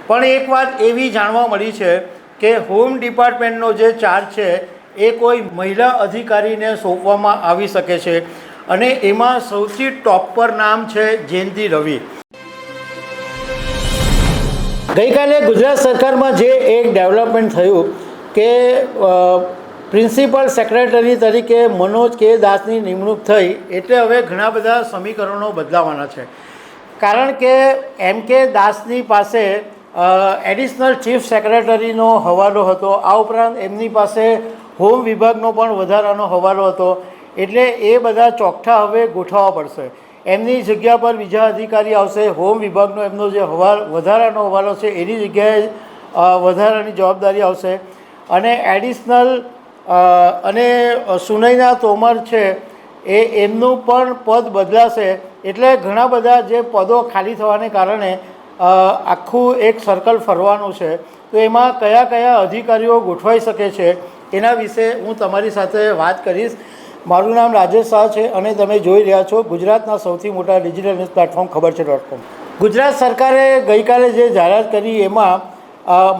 પણ એક વાત એવી જાણવા મળી છે કે હોમ ડિપાર્ટમેન્ટનો જે ચાર્જ છે એ કોઈ મહિલા અધિકારીને સોંપવામાં આવી શકે છે અને એમાં સૌથી ટોપ પર નામ છે જયંતિ રવિ। ગઈકાલે ગુજરાત સરકારમાં જે એક ડેવલપમેન્ટ થયું કે પ્રિન્સિપલ સેક્રેટરી તરીકે મનોજ કે દાસની નિમણૂક થઈ, એટલે હવે ઘણા બધા સમીકરણો બદલાવાના છે। કારણ કે એમ કે દાસની પાસે એડિશનલ ચીફ સેક્રેટરીનો હવાલો હતો, આ ઉપરાંત એમની પાસે હોમ વિભાગનો પણ વધારાનો હવાલો હતો, એટલે એ બધા ચોકઠા હવે ગોઠવવા પડશે। એમની જગ્યા પર બીજા અધિકારી આવશે, હોમ વિભાગનો એમનો જે વધારાનો હવાલો છે એની જગ્યાએ વધારાની જવાબદારી આવશે અને એડિશનલ અને સુનયના તોમર છે એમનું પણ પદ બદલાશે। એટલે ઘણા બધા જે પદો ખાલી થવાને કારણે આખું એક સર્કલ ફરવાનું છે। તો એમાં કયા કયા અધિકારીઓ ગોઠવાઈ શકે છે એના વિશે હું તમારી સાથે વાત કરીશ। મારું નામ રાજેશ શાહ છે અને તમે જોઈ રહ્યા છો ગુજરાતના સૌથી મોટા ડિજિટલ ન્યૂઝ પ્લેટફોર્મ ખબરછે.com। ગુજરાત સરકારે ગઈકાલે જે જાહેરાત કરી એમાં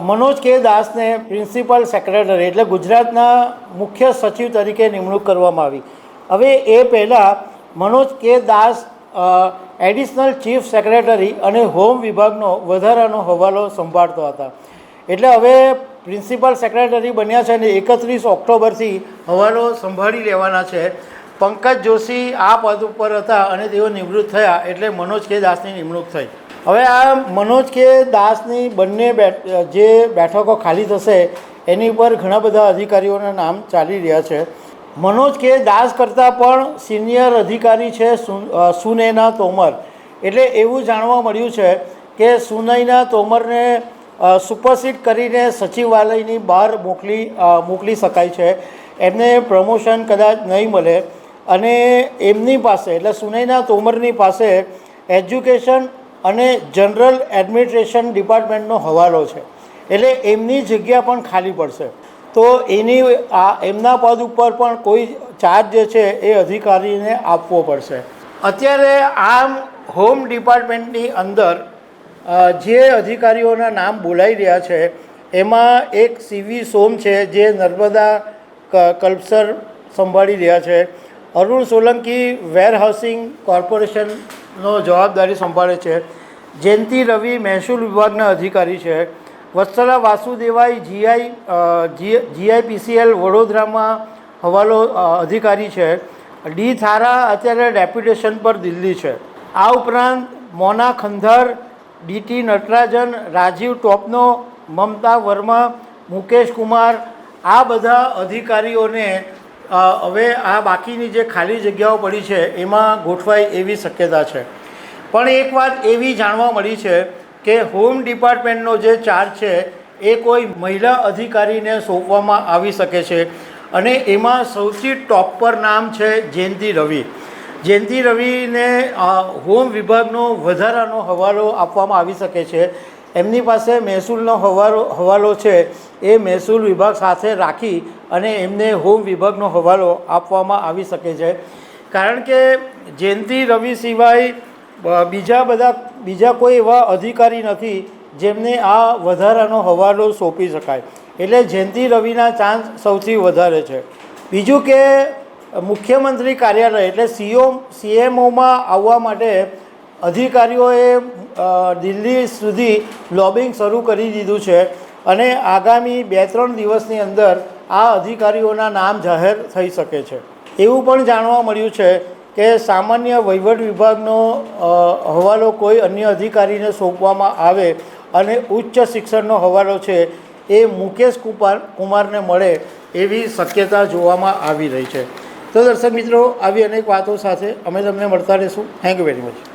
મનોજ કે દાસને પ્રિન્સિપલ સેક્રેટરી એટલે ગુજરાતના મુખ્ય સચિવ તરીકે નિમણૂક કરવામાં આવી। હવે એ પહેલાં મનોજ કે દાસ એડિશનલ ચીફ સેક્રેટરી અને હોમ વિભાગનો વધારાનો હવાલો સંભાળતા હતા, એટલે હવે પ્રિન્સિપલ સેક્રેટરી બન્યા છે અને 31 ઓક્ટોબરથી હવાલો સંભાળી લેવાના છે। પંકજ જોશી આ પદ ઉપર હતા અને તેઓ નિવૃત્ત થયા, એટલે મનોજ કે દાસની નિમણૂક થઈ। હવે આ મનોજ કે દાસની બંને જે બેઠકો ખાલી થશે એની ઉપર ઘણા બધા અધિકારીઓના નામ ચાલી રહ્યા છે। મનોજ કે દાસ કરતાં પણ સિનિયર અધિકારી છે સુનયના તોમર। એટલે એવું જાણવા મળ્યું છે કે સુનયના તોમરને સુપરસીડ કરીને સચિવાલયની બહાર મોકલી શકાય છે। એમને પ્રમોશન કદાચ નહીં મળે અને એમની પાસે એટલે સુનયના તોમરની પાસે એજ્યુકેશન અને જનરલ એડમિનિસ્ટ્રેશન ડિપાર્ટમેન્ટનો હવાલો છે, એટલે એમની જગ્યા પણ ખાલી પડશે। તો એમના પદ ઉપર પણ કોઈ ચાર્જ જે છે એ અધિકારીને આપવો પડશે। અત્યારે આમ હોમ ડિપાર્ટમેન્ટની અંદર જે અધિકારીઓના નામ બોલાઈ રહ્યા છે એમાં એક સીવી સોમ છે જે નર્મદા કલ્પસર સંભાળી રહ્યા છે। અરુણ સોલંકી વેરહાઉસિંગ કોર્પોરેશનનો જવાબદારી સંભાળે છે। જયંતિ રવિ મહેસૂલ વિભાગના અધિકારી છે। વત્સલા વાસુદેવાઈ જીઆઈપીસીએલ વડોદરામાં હવાલો અધિકારી છે। ડી થારા અત્યારે ડેપ્યુટેશન પર દિલ્હી છે। આ ઉપરાંત મોના ખંધાર, ડીટી નટરાજન, રાજીવ ટોપનો, મમતા વર્મા, મુકેશ કુમાર, આ બધા અધિકારીઓને હવે આ બાકીની જે ખાલી જગ્યાઓ પડી છે એમાં ગોઠવાય એવી શક્યતા છે। પણ એક વાત એવી જાણવા મળી છે કે હોમ ડિપાર્ટમેન્ટનો જે ચાર્જ છે એ કોઈ મહિલા અધિકારીને સોંપવામાં આવી શકે છે અને એમાં સૌથી ટોપ પર નામ છે જયંતિ રવિ। જયંતિ રવિને હોમ વિભાગનો વધારાનો હવાલો આપવામાં આવી શકે છે। એમની પાસે મહેસૂલનો હવાલો છે એ મહેસૂલ વિભાગ સાથે રાખી અને એમને હોમ વિભાગનો હવાલો આપવામાં આવી શકે છે। કારણ કે જયંતિ રવિ સિવાય બીજા કોઈ એવા અધિકારી નથી જેમને આ વધારાનો હવાલો સોંપી શકાય, એટલે જયંતિ રવિના ચાન્સ સૌથી વધારે છે। બીજું કે મુખ્યમંત્રી કાર્યાલય એટલે સીએમઓમાં આવવા માટે અધિકારીઓએ દિલ્હી સુધી લોબિંગ શરૂ કરી દીધું છે અને આગામી 2-3 દિવસની અંદર આ અધિકારીઓના નામ જાહેર થઈ શકે છે। એવું પણ જાણવા મળ્યું છે કે સામાન્ય વહીવટ વિભાગનો હવાલો કોઈ અન્ય અધિકારીને સોંપવામાં આવે અને ઉચ્ચ શિક્ષણનો હવાલો છે એ મુકેશ કુમારને મળે એવી શક્યતા જોવામાં આવી રહી છે। તો દર્શક મિત્રો, આવી અનેક વાતો સાથે અમે તમને મળતા રહીશું। Thank you very much.